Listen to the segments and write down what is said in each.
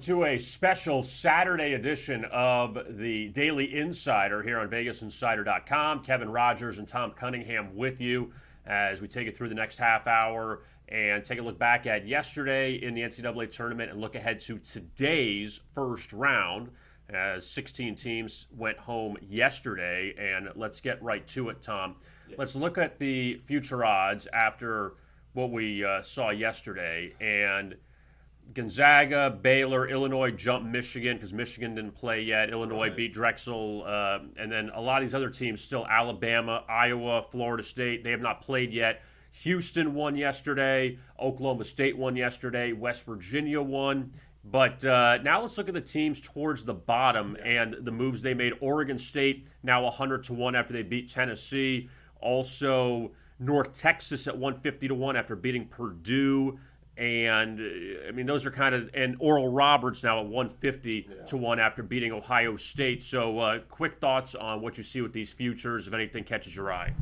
To a special Saturday edition of the Daily Insider here on VegasInsider.com. Kevin Rogers and Thom Cunningham with you as we take it through the next half hour and take a look back at yesterday in the NCAA Tournament and look ahead to today's first round as 16 teams went home yesterday. And let's get right to it, Tom. Yeah. Let's look at the future odds after what we saw yesterday. And Gonzaga, Baylor, Illinois jumped Michigan because Michigan didn't play yet. Illinois beat Drexel. And then a lot of these other teams still, Alabama, Iowa, Florida State, they have not played yet. Houston won yesterday. Oklahoma State won yesterday. West Virginia won. But now let's look at the teams towards the bottom and the moves they made. Oregon State now 100-1 after they beat Tennessee. Also, North Texas at 150-1 after beating Purdue. And, I mean, those are kind of, and Oral Roberts now at 150-1 after beating Ohio State. So, quick thoughts on what you see with these futures, if anything catches your eye.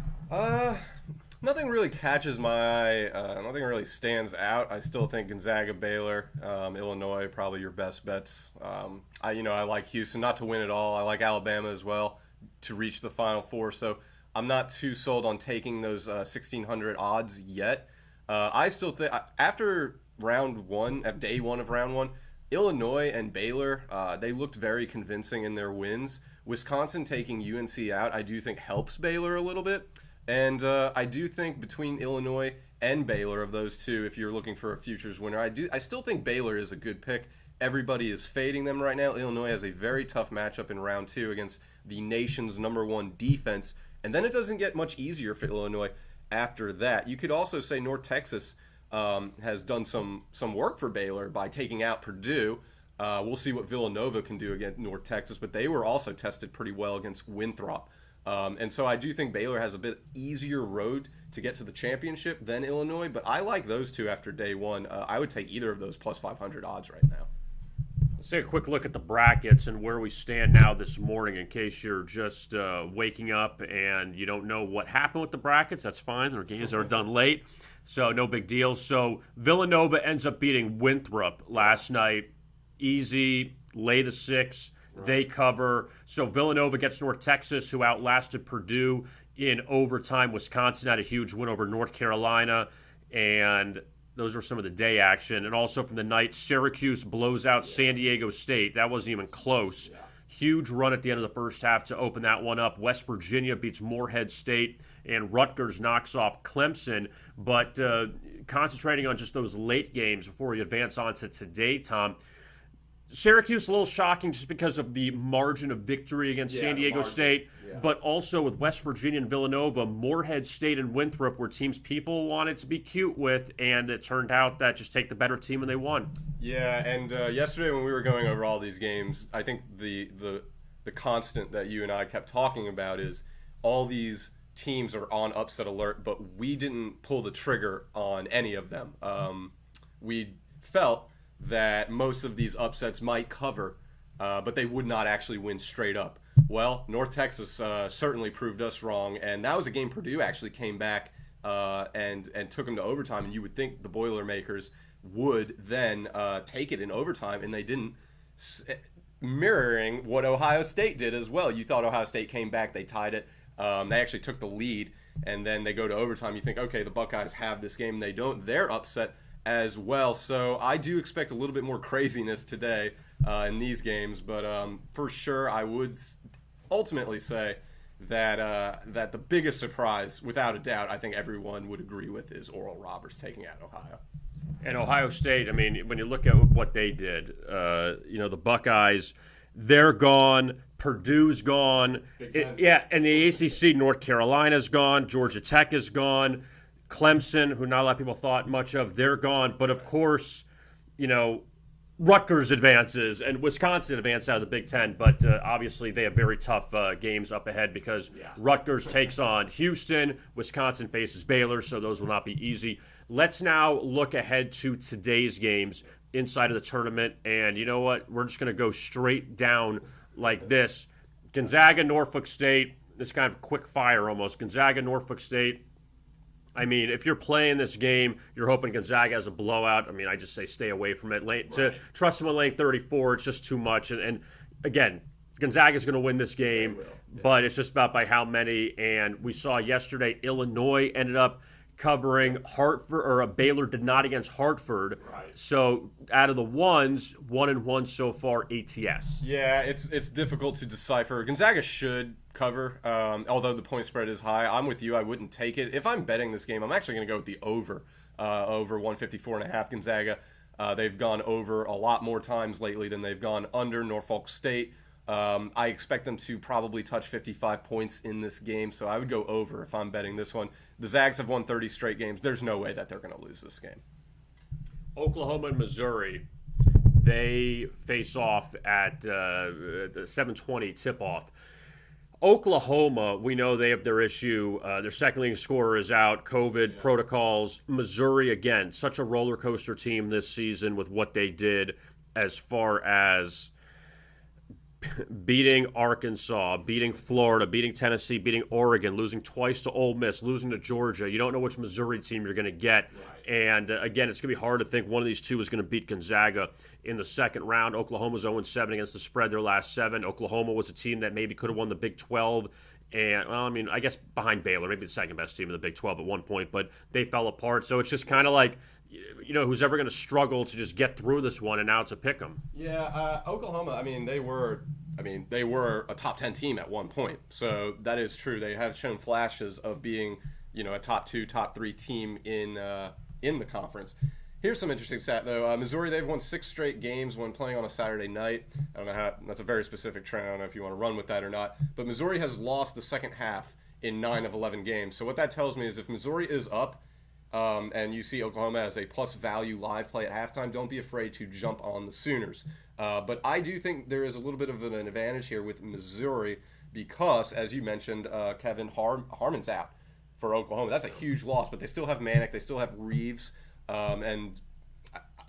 Nothing really catches my eye. Nothing really stands out. I still think Gonzaga, Baylor, Illinois, probably your best bets. I like Houston not to win it all. I like Alabama as well to reach the Final Four. So, I'm not too sold on taking those 1,600 odds yet. I still think after round one, at day one of round one, Illinois and Baylor, they looked very convincing in their wins. Wisconsin taking UNC out, I do think helps Baylor a little bit. And I do think between Illinois and Baylor, of those two, if you're looking for a futures winner, I still think Baylor is a good pick. Everybody is fading them right now. Illinois has a very tough matchup in round two against the nation's #1 defense. And then it doesn't get much easier for Illinois after that. You could also say North Texas has done some work for Baylor by taking out Purdue. We'll see what Villanova can do against North Texas, but they were also tested pretty well against Winthrop. And so I do think Baylor has a bit easier road to get to the championship than Illinois, but I like those two after day one. I would take either of those plus 500 odds right now. Let's take a quick look at the brackets and where we stand now this morning in case you're just waking up and you don't know what happened with the brackets. That's fine. Our games are done late, so no big deal. So Villanova ends up beating Winthrop last night. Easy, lay the 6. Right. They cover. So Villanova gets North Texas, who outlasted Purdue in overtime. Wisconsin had a huge win over North Carolina, and those are some of the day action. And also from the night, Syracuse blows out San Diego State. That wasn't even close. Yeah. Huge run at the end of the first half to open that one up. West Virginia beats Morehead State, and Rutgers knocks off Clemson. But concentrating on just those late games before we advance on to today, Tom, Syracuse, a little shocking just because of the margin of victory against San Diego State, but also with West Virginia and Villanova, Morehead State and Winthrop were teams people wanted to be cute with, and it turned out that just take the better team and they won. Yeah, and yesterday when we were going over all these games, I think the constant that you and I kept talking about is all these teams are on upset alert, but we didn't pull the trigger on any of them. We felt that most of these upsets might cover, but they would not actually win straight up. Well, North Texas certainly proved us wrong, and that was a game Purdue actually came back and took them to overtime, and you would think the Boilermakers would then take it in overtime, and they didn't, mirroring what Ohio State did as well. You thought Ohio State came back, they tied it, they actually took the lead, and then they go to overtime. You think, okay, the Buckeyes have this game, they don't. They're upset as well. So I do expect a little bit more craziness today in these games, but for sure I would ultimately say that the biggest surprise, without a doubt, I think everyone would agree with, is Oral Roberts taking out Ohio. And Ohio State, I mean, when you look at what they did, the Buckeyes, they're gone. Purdue's gone. And the ACC, North Carolina's gone. Georgia Tech is gone. Clemson, who not a lot of people thought much of, they're gone. But, of course, Rutgers advances and Wisconsin advances out of the Big Ten. But, obviously, they have very tough games up ahead because Rutgers takes on Houston. Wisconsin faces Baylor, so those will not be easy. Let's now look ahead to today's games inside of the tournament. And you know what? We're just going to go straight down like this. Gonzaga, Norfolk State. This kind of quick fire almost. Gonzaga, Norfolk State. I mean, if you're playing this game, you're hoping Gonzaga has a blowout. I mean, I just say stay away from it. To trust them on lane 34, it's just too much. And again, Gonzaga's going to win this game, but it's just about by how many. And we saw yesterday Illinois ended up covering Hartford, or Baylor did not against Hartford. Right. So out of the ones, 1-1 so far, ATS. Yeah, it's difficult to decipher. Gonzaga should cover, although the point spread is high. I'm with you. I wouldn't take it. If I'm betting this game, I'm actually going to go with the over 154.5 Gonzaga. They've gone over a lot more times lately than they've gone under. Norfolk State, I expect them to probably touch 55 points in this game, so I would go over if I'm betting this one. The Zags have won 30 straight games. There's no way that they're going to lose this game. Oklahoma and Missouri, they face off at the 7:20 tip-off. Oklahoma, we know they have their issue. Their second leading scorer is out, COVID protocols. Missouri, again, such a roller coaster team this season with what they did as far as beating Arkansas, beating Florida, beating Tennessee, beating Oregon, losing twice to Ole Miss, losing to Georgia. You don't know which Missouri team you're going to get. Right. And again, it's going to be hard to think one of these two is going to beat Gonzaga in the second round. Oklahoma's 0-7 against the spread their last 7. Oklahoma was a team that maybe could have won the Big 12. And, well, I mean, I guess behind Baylor, maybe the second best team in the Big 12 at one point, but they fell apart. So it's just kind of like, you know, who's ever going to struggle to just get through this one, and now it's a pick 'em. Yeah, Oklahoma, they were a top 10 team at one point. So that is true. They have shown flashes of being, a top 2, top 3 team in the conference. Here's some interesting stat, though. Missouri, they've won 6 straight games when playing on a Saturday night. I don't know how, that's a very specific trend. I don't know if you want to run with that or not. But Missouri has lost the second half in 9 of 11 games. So what that tells me is if Missouri is up, and you see Oklahoma as a plus value live play at halftime, don't be afraid to jump on the Sooners. But I do think there is a little bit of an advantage here with Missouri because, as you mentioned, Kevin, Harmon's out for Oklahoma. That's a huge loss, but they still have Manick, they still have Reeves, and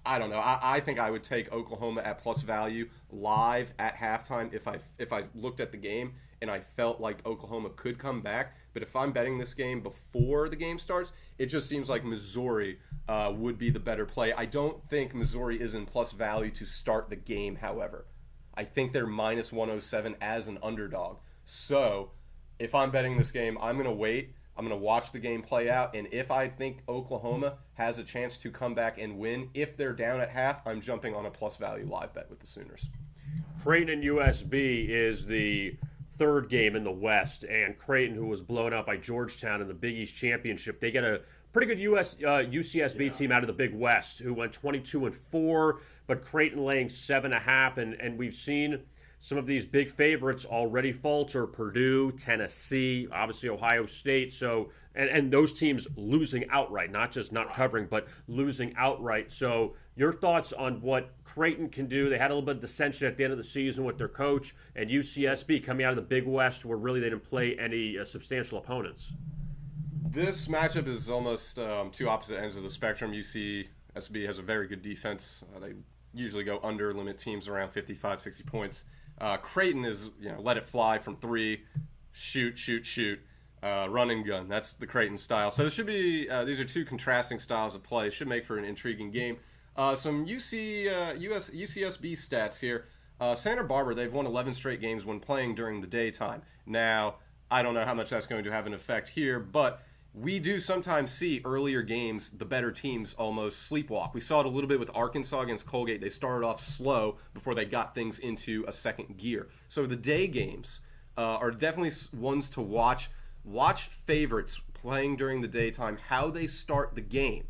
I don't know. I think I would take Oklahoma at plus value live at halftime if I looked at the game and I felt like Oklahoma could come back. But if I'm betting this game before the game starts, it just seems like Missouri would be the better play. I don't think Missouri is in plus value to start the game, however. I think they're minus 107 as an underdog. So if I'm betting this game, I'm going to wait. I'm going to watch the game play out, and if I think Oklahoma has a chance to come back and win, if they're down at half, I'm jumping on a plus value live bet with the Sooners. Creighton and USB is the third game in the West, and Creighton, who was blown out by Georgetown in the Big East Championship, they get a pretty good UCSB team out of the Big West, who went 22-4, but Creighton laying 7.5, and we've seen some of these big favorites already falter: Purdue, Tennessee, obviously Ohio State. So, and those teams losing outright, not just not covering, but losing outright. So your thoughts on what Creighton can do? They had a little bit of dissension at the end of the season with their coach, and UCSB coming out of the Big West where really they didn't play any substantial opponents. This matchup is almost two opposite ends of the spectrum. UCSB has a very good defense. They usually go under, limit teams around 55, 60 points. Creighton is, let it fly from 3, shoot, run and gun. That's the Creighton style. So this should be, these are two contrasting styles of play. It should make for an intriguing game. Some UCSB stats here. Santa Barbara, they've won 11 straight games when playing during the daytime. Now, I don't know how much that's going to have an effect here, but we do sometimes see earlier games, the better teams almost sleepwalk. We saw it a little bit with Arkansas against Colgate. They started off slow before they got things into a second gear. So the day games are definitely ones to watch. Watch favorites playing during the daytime, how they start the game.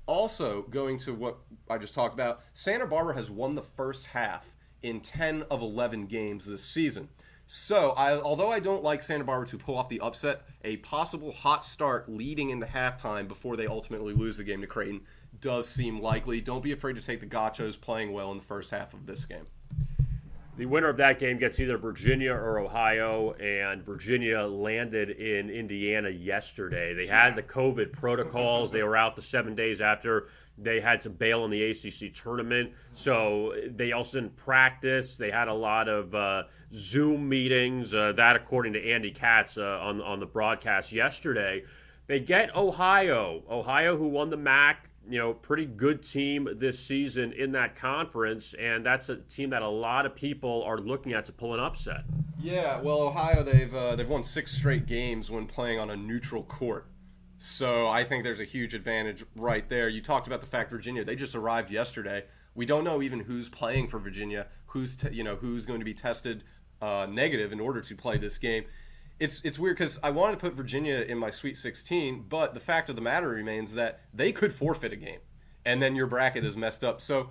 Also, going to what I just talked about, Santa Barbara has won the first half in 10 of 11 games this season. So, although I don't like Santa Barbara to pull off the upset, a possible hot start leading into halftime before they ultimately lose the game to Creighton does seem likely. Don't be afraid to take the Gauchos playing well in the first half of this game. The winner of that game gets either Virginia or Ohio, and Virginia landed in Indiana yesterday. They had the COVID protocols. They were out the 7 days after they had to bail in the ACC tournament. So they also didn't practice. They had a lot of Zoom meetings, that according to Andy Katz on the broadcast yesterday. They get Ohio. Ohio, who won the MAC, pretty good team this season in that conference, and that's a team that a lot of people are looking at to pull an upset. Yeah, well, Ohio, they've won 6 straight games when playing on a neutral court. So I think there's a huge advantage right there. You talked about the fact Virginia, they just arrived yesterday. We don't know even who's playing for Virginia, who's going to be tested negative in order to play this game. It's weird because I wanted to put Virginia in my Sweet 16, but the fact of the matter remains that they could forfeit a game, and then your bracket is messed up. So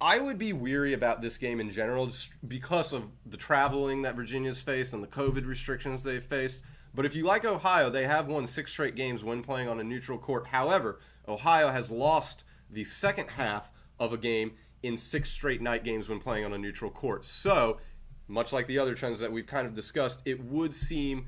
I would be weary about this game in general just because of the traveling that Virginia's faced and the COVID restrictions they've faced. But if you like Ohio, they have won 6 straight games when playing on a neutral court. However, Ohio has lost the second half of a game in 6 straight night games when playing on a neutral court. So much like the other trends that we've kind of discussed, it would seem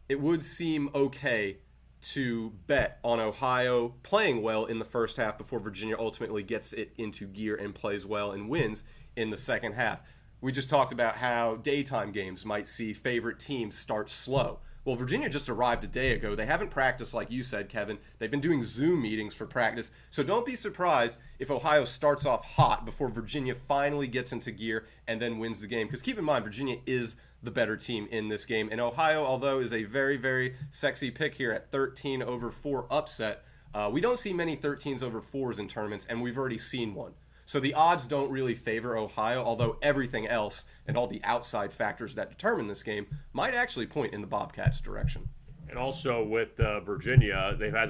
okay to bet on Ohio playing well in the first half before Virginia ultimately gets it into gear and plays well and wins in the second half. We just talked about how daytime games might see favorite teams start slow. Well, Virginia just arrived a day ago. They haven't practiced like you said, Kevin. They've been doing Zoom meetings for practice. So don't be surprised if Ohio starts off hot before Virginia finally gets into gear and then wins the game. Because keep in mind, Virginia is the better team in this game. And Ohio, although is a very, very sexy pick here at 13/4 upset, we don't see many 13s/4s in tournaments, and we've already seen one. So the odds don't really favor Ohio, although everything else and all the outside factors that determine this game might actually point in the Bobcats' direction. And also with Virginia, they've had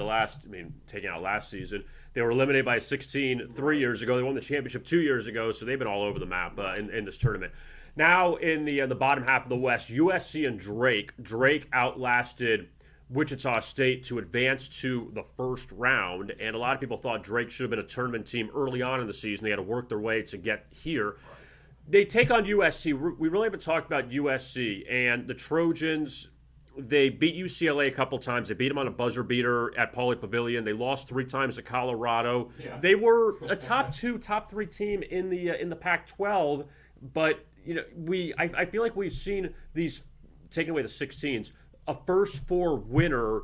taking out last season, they were eliminated by 16 3 years ago. They won the championship 2 years ago, so they've been all over the map in this tournament. Now in the bottom half of the West, USC and Drake. Drake outlasted Wichita State to advance to the first round, and a lot of people thought Drake should have been a tournament team early on in the season. They had to work their way to get here. They take on USC. We really haven't talked about USC, and the Trojans, they beat UCLA a couple times. They beat them on a buzzer beater at Pauley Pavilion. They lost 3 times to Colorado. Yeah. They were a top 2, top 3 team in the Pac-12, but I feel like we've seen these, taking away the 16s, a first 4 winner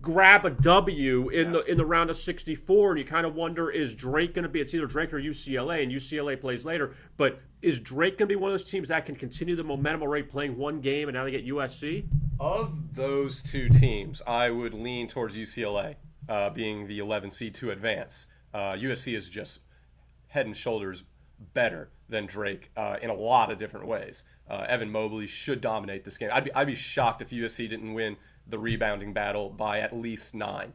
grab a W in the round of 64, and you kind of wonder, is Drake going to be? It's either Drake or UCLA, and UCLA plays later. But is Drake going to be one of those teams that can continue the momentum already playing one game, and now they get USC? Of those 2 teams, I would lean towards UCLA being the 11 seed to advance. USC is just head and shoulders better than Drake in a lot of different ways. Evan Mobley should dominate this game. I'd be shocked if USC didn't win the rebounding battle by at least 9.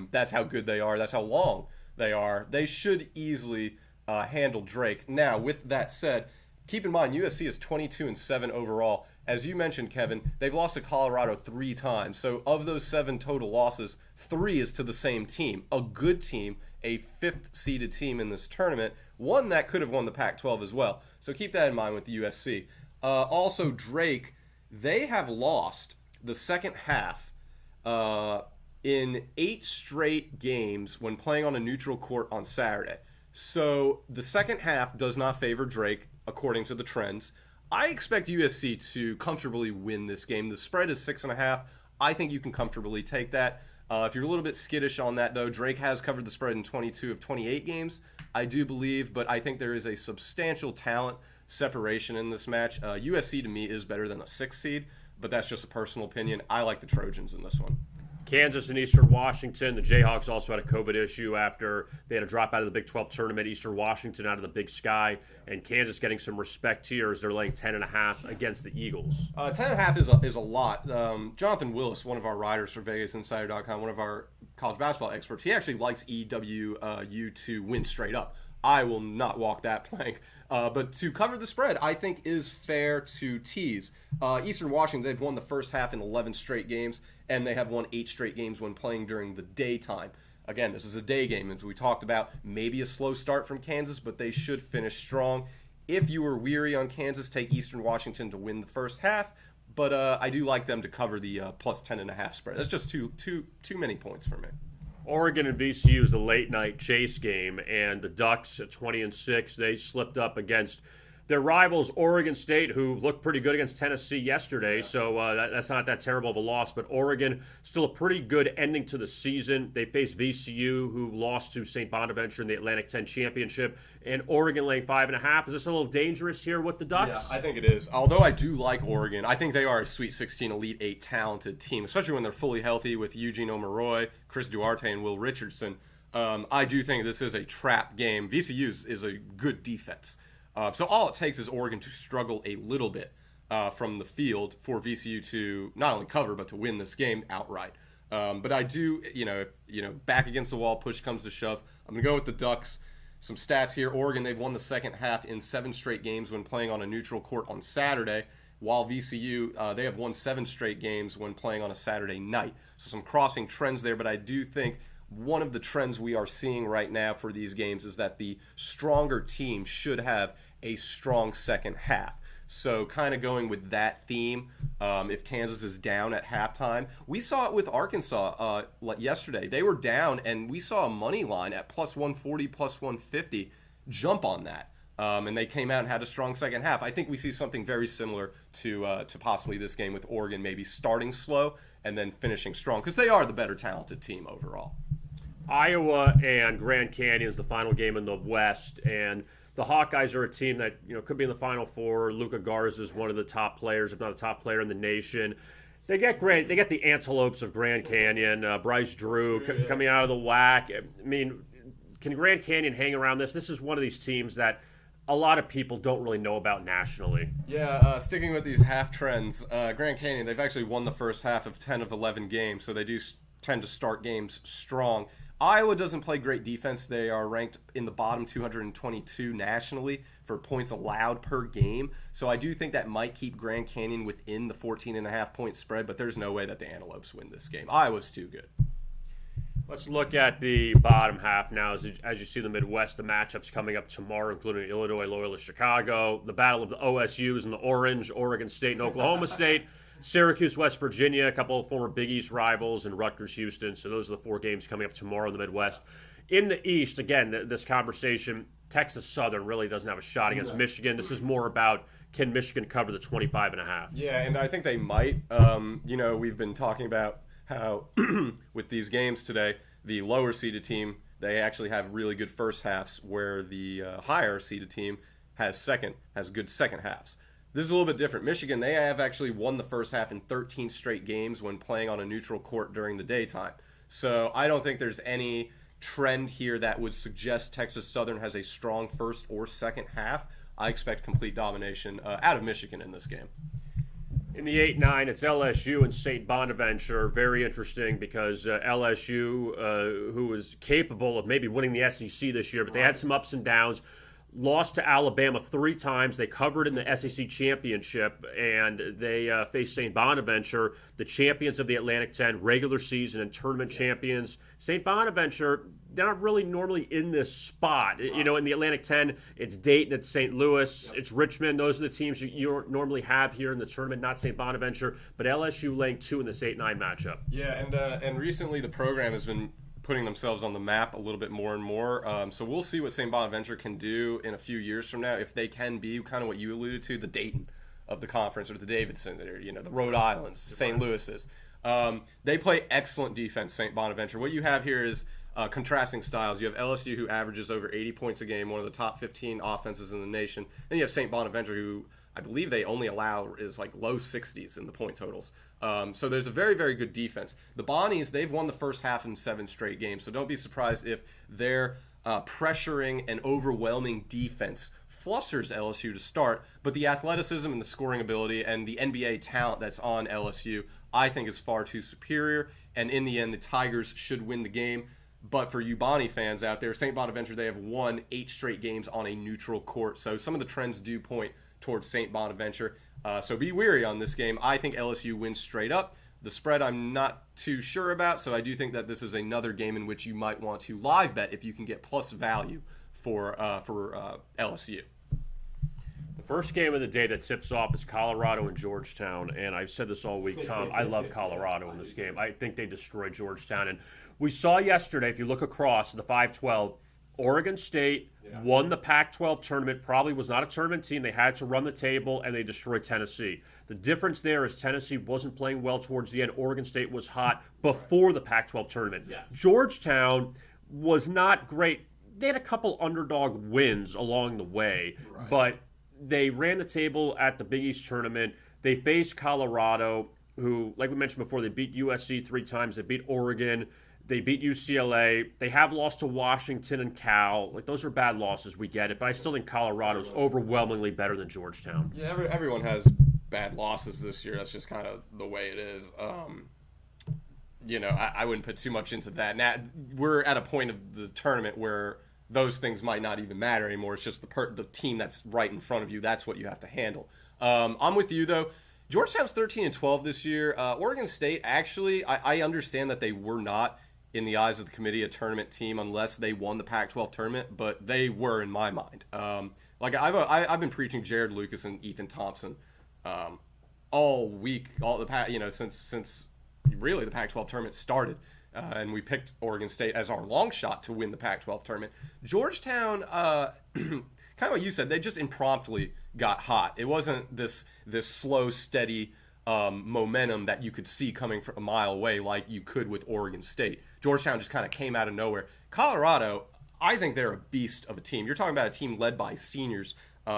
That's how good they are. That's how long they are. They should easily handle Drake. Now, with that said, keep in mind USC is 22-7 overall. As you mentioned, Kevin, they've lost to Colorado 3 times. So of those 7 total losses, 3 is to the same team, a good team, a 5th seeded team in this tournament, one that could have won the Pac-12 as well. So keep that in mind with USC. Also, Drake, they have lost the second half in 8 straight games when playing on a neutral court on Saturday. So the second half does not favor Drake, according to the trends. I expect USC to comfortably win this game. The spread is 6.5. I think you can comfortably take that. If you're a little bit skittish on that, though, Drake has covered the spread in 22 of 28 games, I do believe, but I think there is a substantial talent separation in this match. USC, to me, is better than a 6 seed, but that's just a personal opinion. I like the Trojans in this one. Kansas and Eastern Washington. The Jayhawks also had a COVID issue after they had to drop out of the Big 12 tournament. Eastern Washington out of the Big Sky, and Kansas getting some respect here as they're laying 10.5 against the Eagles. 10.5 is a lot. Jonathan Willis, one of our writers for VegasInsider.com, one of our college basketball experts, he actually likes EWU to win straight up. I will not walk that plank. But to cover the spread, I think is fair to tease. Eastern Washington, they've won the first half in 11 straight games, and they have won 8 straight games when playing during the daytime. Again, this is a day game, as we talked about. Maybe a slow start from Kansas, but they should finish strong. If you were weary on Kansas, take Eastern Washington to win the first half. But I do like them to cover the plus 10.5 spread. That's just too many points for me. Oregon and VCU is the late night chase game, and the Ducks at 20-6, they slipped up against Their rivals, Oregon State, who looked pretty good against Tennessee yesterday, so that's not that terrible of a loss. But Oregon, still a pretty good ending to the season. They faced VCU, who lost to St Bonaventure in the Atlantic 10 Championship, and Oregon laying 5.5. Is this a little dangerous here with the Ducks? Yeah, I think it is. Although I do like Oregon, I think they are a Sweet 16, Elite 8 talented team, especially when they're fully healthy with Eugene Omeroy, Chris Duarte, and Will Richardson. I do think this is a trap game. VCU is a good defense. So all it takes is Oregon to struggle a little bit from the field for VCU to not only cover but to win this game outright. But I do, back against the wall, push comes to shove. I'm gonna go with the Ducks. Some stats here: Oregon, they've won the second half in 7 straight games when playing on a neutral court on Saturday. While VCU, they have won 7 straight games when playing on a Saturday night. So some crossing trends there, but I do think one of the trends we are seeing right now for these games is that the stronger team should have a strong second half. So kind of going with that theme, if Kansas is down at halftime. We saw it with Arkansas yesterday. They were down, and we saw a money line at plus 140, plus 150 jump on that. And they came out and had a strong second half. I think we see something very similar to possibly this game with Oregon, maybe starting slow and then finishing strong, because they are the better talented team overall. Iowa and Grand Canyon is the final game in the West, and the Hawkeyes are a team that could be in the Final Four. Luka Garza is one of the top players, if not a top player in the nation. They get the Antelopes of Grand Canyon. Bryce Drew coming out of the WAC. I mean, can Grand Canyon hang around this? This is one of these teams that a lot of people don't really know about nationally. Yeah, sticking with these half trends, Grand Canyon, they've actually won the first half of 10 of 11 games, so they do tend to start games strong. Iowa doesn't play great defense. They are ranked in the bottom 222 nationally for points allowed per game. So I do think that might keep Grand Canyon within the 14.5-point spread, but there's no way that the Antelopes win this game. Iowa's too good. Let's look at the bottom half now. As you see the Midwest, the matchups coming up tomorrow, including Illinois, Loyola, Chicago, the battle of the OSUs in the orange, Oregon State and Oklahoma State, Syracuse, West Virginia, a couple of former Big East rivals, and Rutgers, Houston. So those are the 4 games coming up tomorrow in the Midwest. In the East, again, this conversation, Texas Southern really doesn't have a shot against Michigan. This is more about, can Michigan cover the 25.5? Yeah, and I think they might. We've been talking about how with these games today, the lower seeded team, they actually have really good first halves, where the higher seeded team has good second halves. This is a little bit different. Michigan, they have actually won the first half in 13 straight games when playing on a neutral court during the daytime. So I don't think there's any trend here that would suggest Texas Southern has a strong first or second half. I expect complete domination out of Michigan in this game. In the 8-9, it's LSU and St Bonaventure. Very interesting because LSU, who was capable of maybe winning the SEC this year, but they had some ups and downs. Lost to Alabama 3 times. They covered in the SEC championship, and they faced St Bonaventure, the champions of the Atlantic 10, regular season and tournament champions. St Bonaventure, they're not really normally in this spot. In the Atlantic 10, it's Dayton, it's St. Louis, it's Richmond. Those are the teams you normally have here in the tournament, not St Bonaventure. But LSU laying 2 in this 8-9 matchup. Yeah, and recently the program has been putting themselves on the map a little bit more and more. So we'll see what St. Bonaventure can do in a few years from now, if they can be kind of what you alluded to, the Dayton of the conference, or the Davidson, or the Rhode Islands, St. Louis's. They play excellent defense, St. Bonaventure. What you have here is contrasting styles. You have LSU, who averages over 80 points a game, one of the top 15 offenses in the nation. Then you have St. Bonaventure, who I believe they only allow is like low 60s in the point totals. So there's a very, very good defense. The Bonnies, they've won the first half in 7 straight games, so don't be surprised if their pressuring and overwhelming defense flusters LSU to start. But the athleticism and the scoring ability and the NBA talent that's on LSU, I think, is far too superior. And in the end, the Tigers should win the game. But for you Bonnie fans out there, St. Bonaventure, they have won 8 straight games on a neutral court. So some of the trends do point towards St. Bonaventure. So be wary on this game. I think LSU wins straight up. The spread I'm not too sure about, so I do think that this is another game in which you might want to live bet if you can get plus value for LSU. The first game of the day that tips off is Colorado and Georgetown, and I've said this all week, Tom. I love Colorado in this game. I think they destroy Georgetown, and we saw yesterday, if you look across the 5-12, Oregon State won the Pac-12 tournament, probably was not a tournament team. They had to run the table, and they destroyed Tennessee. The difference there is Tennessee wasn't playing well towards the end. Oregon State was hot before the Pac-12 tournament. Yes. Georgetown was not great. They had a couple underdog wins along the way, but they ran the table at the Big East tournament. They faced Colorado, who, like we mentioned before, they beat USC 3 times. They beat Oregon. They beat UCLA. They have lost to Washington and Cal. Like, those are bad losses. We get it. But I still think Colorado's overwhelmingly better than Georgetown. Yeah, everyone has bad losses this year. That's just kind of the way it is. I wouldn't put too much into that. Now, we're at a point of the tournament where those things might not even matter anymore. It's just the team that's right in front of you. That's what you have to handle. I'm with you, though. Georgetown's 13-12 this year. Oregon State, actually, I understand that they were not, in the eyes of the committee, a tournament team unless they won the Pac-12 tournament, but they were in my mind. I've been preaching Jared Lucas and Ethan Thompson all week, since really the Pac-12 tournament started, and we picked Oregon State as our long shot to win the Pac-12 tournament. Georgetown, kind of what you said, they just impromptu got hot. It wasn't this slow, steady momentum that you could see coming from a mile away like you could with Oregon State. Georgetown just kind of came out of nowhere. Colorado, I think they're a beast of a team. You're talking about a team led by seniors.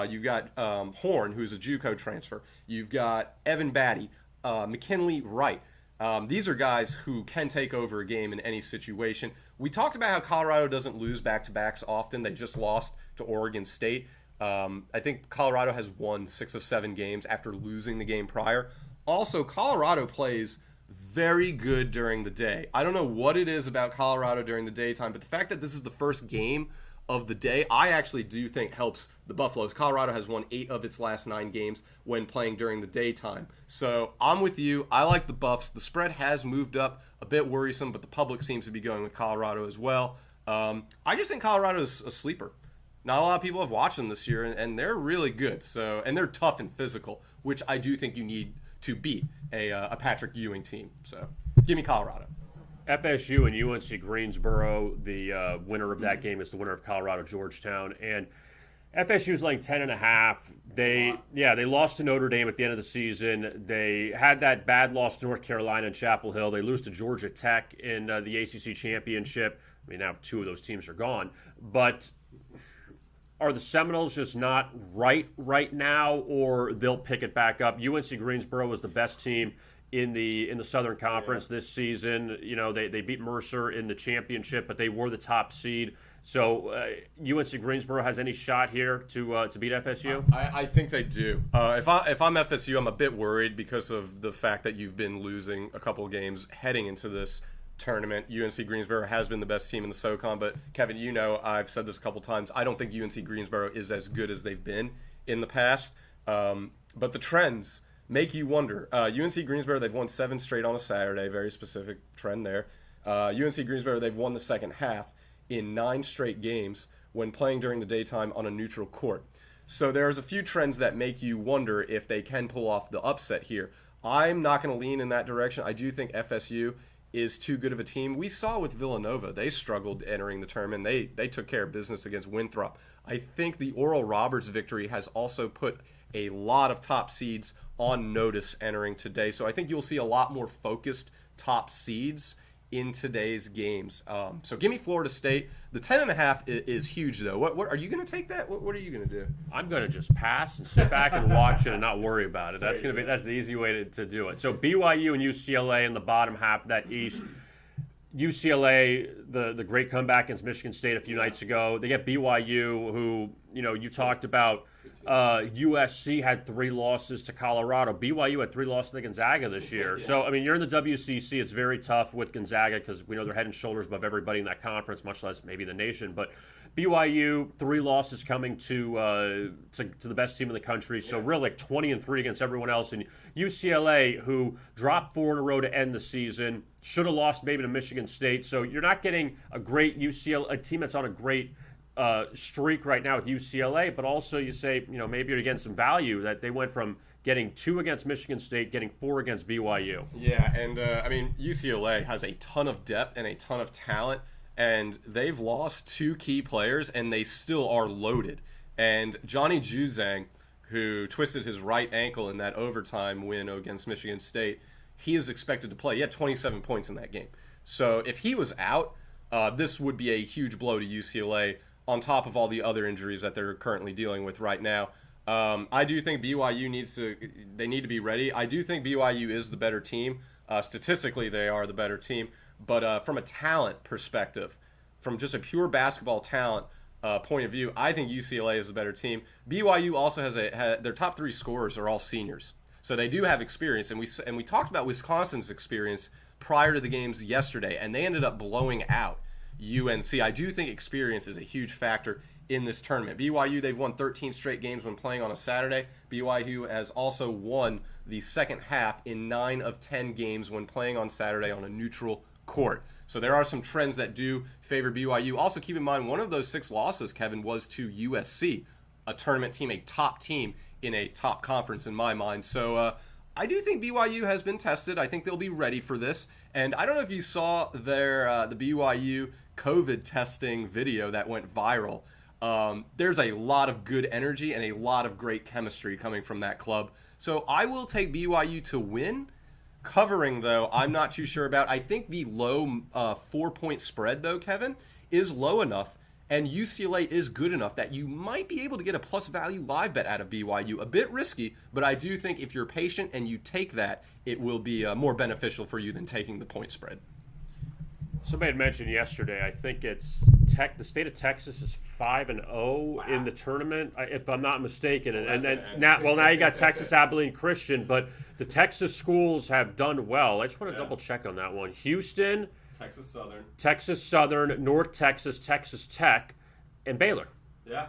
You've got Horn, who's a JUCO transfer. You've got Evan Batty, McKinley Wright. These are guys who can take over a game in any situation. We talked about how Colorado doesn't lose back-to-backs often. They just lost to Oregon State. I think Colorado has won 6 of 7 games after losing the game prior. Also, Colorado plays very good during the day. I don't know what it is about Colorado during the daytime, but the fact that this is the first game of the day, I actually do think helps the Buffaloes. Colorado has won 8 of its last 9 games when playing during the daytime. So I'm with you. I like the Buffs. The spread has moved up, a bit worrisome, but the public seems to be going with Colorado as well. I just think Colorado is a sleeper. Not a lot of people have watched them this year, and they're really good. And they're tough and physical, which I do think you need to beat a Patrick Ewing team. So give me Colorado. FSU and UNC Greensboro, the winner of that game is the winner of Colorado Georgetown, and FSU's laying 10.5. They lost to Notre Dame at the end of the season. They had that bad loss to North Carolina and Chapel Hill. They lose to Georgia Tech in the ACC championship. I mean, now 2 of those teams are gone, but are the Seminoles just not right now, or they'll pick it back up? UNC Greensboro was the best team in the Southern Conference this season. You know, they beat Mercer in the championship, but they were the top seed. So UNC Greensboro has any shot here to beat FSU? I think they do. If I'm FSU, I'm a bit worried because of the fact that you've been losing a couple of games heading into this tournament. UNC Greensboro has been the best team in the SoCon, but Kevin, you know, I've said this a couple times. I don't think UNC Greensboro is as good as they've been in the past. But the trends make you wonder. UNC Greensboro, they've won 7 straight on a Saturday. Very specific trend there. UNC Greensboro, they've won the second half in 9 straight games when playing during the daytime on a neutral court. So there's a few trends that make you wonder if they can pull off the upset here. I'm not going to lean in that direction. I do think FSU is too good of a team. We saw with Villanova, they struggled entering the tournament. They took care of business against Winthrop. I think the Oral Roberts victory has also put a lot of top seeds on notice entering today. So I think you'll see a lot more focused top seeds in today's games. So give me Florida State. The 10.5 is huge, though. What are you going to take that? What are you going to do? I'm going to just pass and sit back and watch it and not worry about it. That's the easy way to do it. So BYU and UCLA in the bottom half of that East. UCLA, the great comeback against Michigan State a few nights ago. They get BYU, who, you know, you talked about. USC had 3 losses to Colorado. BYU had 3 losses to Gonzaga this year. Yeah. So, I mean, you're in the WCC. It's very tough with Gonzaga because we know they're head and shoulders above everybody in that conference, much less maybe the nation. But BYU, 3 losses coming to the best team in the country. So really like 20-3 against everyone else. And UCLA, who dropped 4 in a row to end the season, should have lost maybe to Michigan State. So you're not getting a great a team that's on a great streak right now with UCLA, but also you say, you know, maybe you're against some value that they went from getting 2 against Michigan State, getting 4 against BYU. Yeah, and I mean, UCLA has a ton of depth and a ton of talent. and they've lost 2 key players, and they still are loaded. And Johnny Juzang, who twisted his right ankle in that overtime win against Michigan State, he is expected to play. He had 27 points in that game. So if he was out, this would be a huge blow to UCLA on top of all the other injuries that they're currently dealing with right now. I do think BYU need to be ready. I do think BYU is the better team. Statistically, they are the better team. But from a talent perspective, from just a pure basketball talent point of view, I think UCLA is the better team. BYU also has their top 3 scorers are all seniors. So they do have experience. And we talked about Wisconsin's experience prior to the games yesterday, and they ended up blowing out UNC. I do think experience is a huge factor in this tournament. BYU, they've won 13 straight games when playing on a Saturday. BYU has also won the second half in 9 of 10 games when playing on Saturday on a neutral court. So there are some trends that do favor BYU. Also keep in mind, one of those 6 losses, Kevin, was to USC, a tournament team, a top team in a top conference in my mind. So I do think BYU has been tested. I think they'll be ready for this. And I don't know if you saw the BYU COVID testing video that went viral. There's a lot of good energy and a lot of great chemistry coming from that club. So I will take BYU to win. Covering, though, I'm not too sure about. I think the low 4-point spread, though, Kevin, is low enough, and UCLA is good enough that you might be able to get a plus value live bet out of BYU. A bit risky, but I do think if you're patient and you take that, it will be more beneficial for you than taking the point spread. Somebody had mentioned yesterday, I think it's the state of Texas is 5-0 in the tournament, if I'm not mistaken. Now you got Texas Abilene Christian, but the Texas schools have done well. I just want to double check on that one. Houston, Texas Southern, North Texas, Texas Tech, and Baylor. Yeah.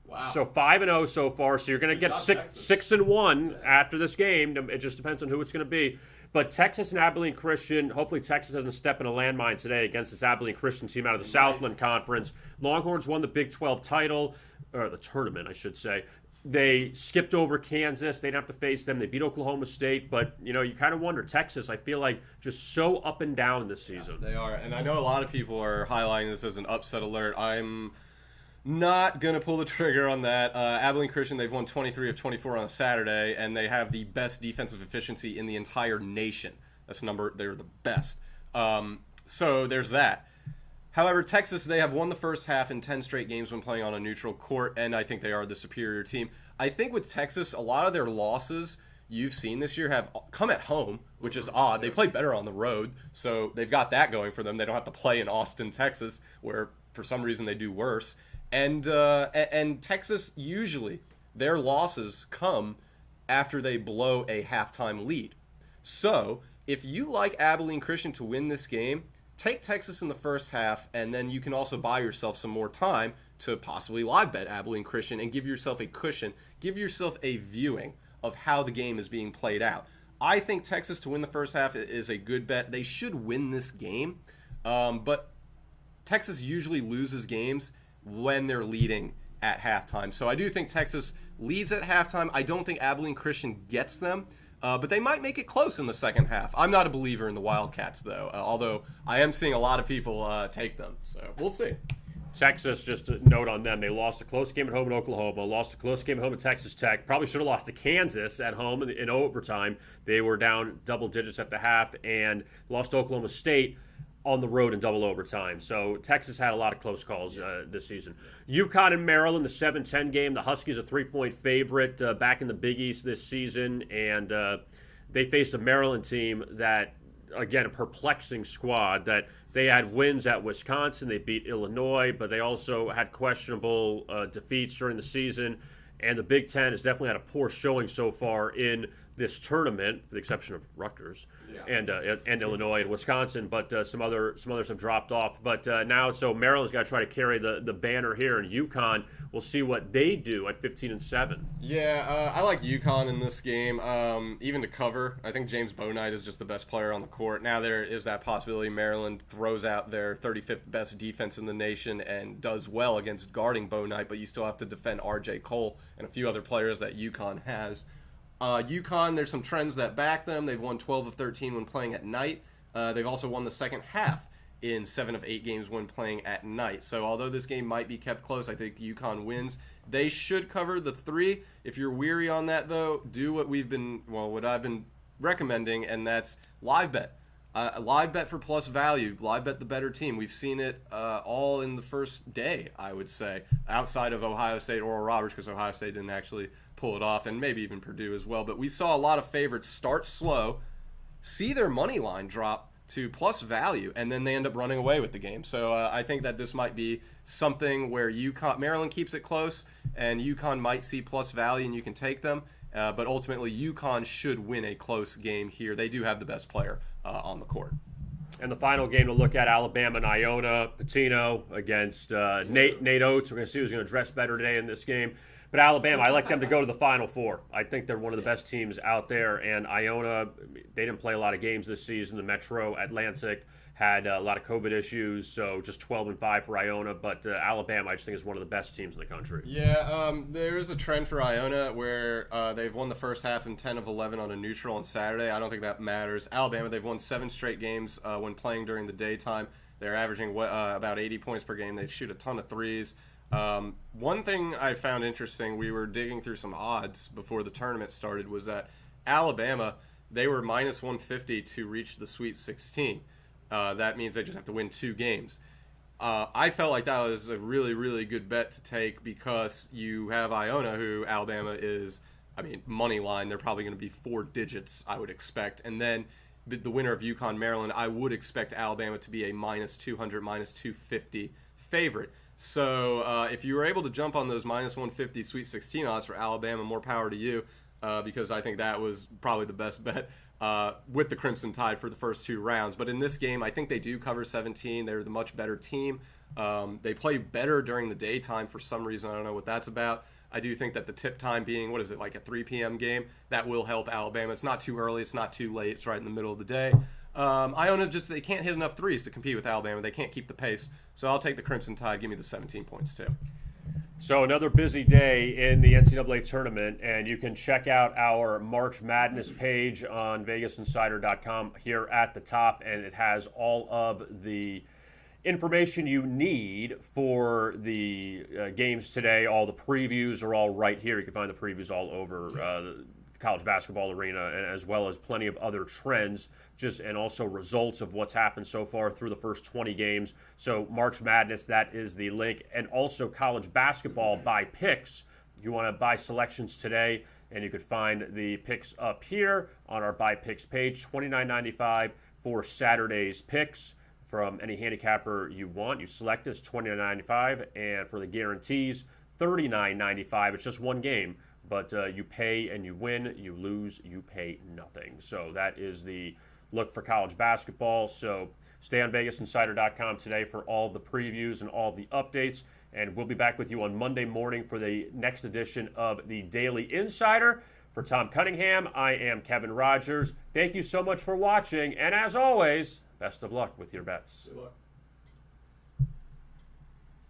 Wow. So 5-0 so far. So you're going to get 6-1 after this game. It just depends on who it's going to be. But Texas and Abilene Christian, hopefully Texas doesn't step in a landmine today against this Abilene Christian team out of the Southland Conference. Longhorns won the Big 12 title, or the tournament, I should say. They skipped over Kansas. They didn't have to face them. They beat Oklahoma State. But, you kind of wonder, Texas, I feel like, just so up and down this season. Yeah, they are. And I know a lot of people are highlighting this as an upset alert. I'm not going to pull the trigger on that. Abilene Christian, they've won 23 of 24 on a Saturday, and they have the best defensive efficiency in the entire nation. They're the best. So there's that. However, Texas, they have won the first half in 10 straight games when playing on a neutral court, and I think they are the superior team. I think with Texas, a lot of their losses you've seen this year have come at home, which is odd. They play better on the road, so they've got that going for them. They don't have to play in Austin, Texas, where for some reason they do worse. And Texas, usually, their losses come after they blow a halftime lead. So, if you like Abilene Christian to win this game, take Texas in the first half, and then you can also buy yourself some more time to possibly live bet Abilene Christian and give yourself a cushion, give yourself a viewing of how the game is being played out. I think Texas to win the first half is a good bet. They should win this game, but Texas usually loses games when they're leading at halftime. So I do think Texas leads at halftime. I don't think Abilene Christian gets them, but they might make it close in the second half. I'm not a believer in the Wildcats, though, although I am seeing a lot of people take them. So we'll see. Texas, just a note on them, they lost a close game at home in Oklahoma, lost a close game at home at Texas Tech, probably should have lost to Kansas at home in overtime. They were down double digits at the half, and lost to Oklahoma State on the road in double overtime. So Texas had a lot of close calls this season. UConn and Maryland, the 7-10 game. The Huskies a 3-point favorite back in the Big East this season, and they faced a Maryland team that, again, a perplexing squad that they had wins at Wisconsin. They beat Illinois, but they also had questionable defeats during the season. And the Big Ten has definitely had a poor showing so far in this tournament, with the exception of Rutgers and Illinois and Wisconsin, but some others have dropped off. But now, so Maryland's got to try to carry the banner here, and UConn, we'll see what they do at 15-7. Yeah, I like UConn in this game, even to cover. I think James Bouknight is just the best player on the court. Now there is that possibility Maryland throws out their 35th best defense in the nation and does well against guarding Bouknight, but you still have to defend R.J. Cole and a few other players that UConn has. UConn, there's some trends that back them. They've won 12 of 13 when playing at night. They've also won the second half in 7 of 8 games when playing at night. So although this game might be kept close, I think UConn wins. They should cover the 3. If you're weary on that, though, do what I've been recommending, and that's live bet. Live bet for plus value. Live bet the better team. We've seen it all in the first day, I would say, outside of Ohio State, Oral Roberts, because Ohio State didn't actually pull it off, and maybe even Purdue as well. But we saw a lot of favorites start slow, see their money line drop to plus value, and then they end up running away with the game. So I think that this might be something where Maryland keeps it close, and UConn might see plus value, and you can take them. But ultimately, UConn should win a close game here. They do have the best player on the court. And the final game to look at, Alabama and Iona. Patino against Nate Oates. We're going to see who's going to dress better today in this game. But Alabama, I like them to go to the Final Four. I think they're one of the best teams out there. And Iona, they didn't play a lot of games this season. The Metro Atlantic had a lot of COVID issues, so just 12-5 for Iona. But Alabama, I just think, is one of the best teams in the country. Yeah, there is a trend for Iona where they've won the first half in 10 of 11 on a neutral on Saturday. I don't think that matters. Alabama, they've won 7 straight games when playing during the daytime. They're averaging about 80 points per game. They shoot a ton of threes. One thing I found interesting, we were digging through some odds before the tournament started, was that Alabama, they were minus 150 to reach the Sweet 16. That means they just have to win 2 games. I felt like that was a really, really good bet to take because you have Iona, who Alabama is, money line. They're probably going to be 4 digits, I would expect. And then the winner of UConn, Maryland, I would expect Alabama to be a minus 200, minus 250 favorite. So if you were able to jump on those minus 150 Sweet 16 odds for Alabama, more power to you, because I think that was probably the best bet with the Crimson Tide for the first 2 rounds. But in this game, I think they do cover 17. They're the much better team. They play better during the daytime for some reason. I don't know what that's about. I do think that the tip time being, like a 3 p.m. game, that will help Alabama. It's not too early. It's not too late. It's right in the middle of the day. Iona they can't hit enough threes to compete with Alabama. They can't keep the pace. So I'll take the Crimson Tide. Give me the 17 points too. So another busy day in the NCAA Tournament, and you can check out our March Madness page on VegasInsider.com here at the top, and it has all of the information you need for the games today. All the previews are all right here. You can find the previews all over the college basketball arena, and as well as plenty of other trends and also results of what's happened so far through the first 20 games. So March Madness, that is the link. And also college basketball by picks. If you want to buy selections today, and you could find the picks up here on our buy picks page, $29.95 for Saturday's picks from any handicapper you want. You select this, $29.95, and for the guarantees, $39.95. It's just one game. But you pay and you win, you lose, you pay nothing. So that is the look for college basketball. So stay on VegasInsider.com today for all the previews and all the updates. And we'll be back with you on Monday morning for the next edition of the Daily Insider. For Thom Cunningham, I am Kevin Rogers. Thank you so much for watching. And as always, best of luck with your bets. Good luck.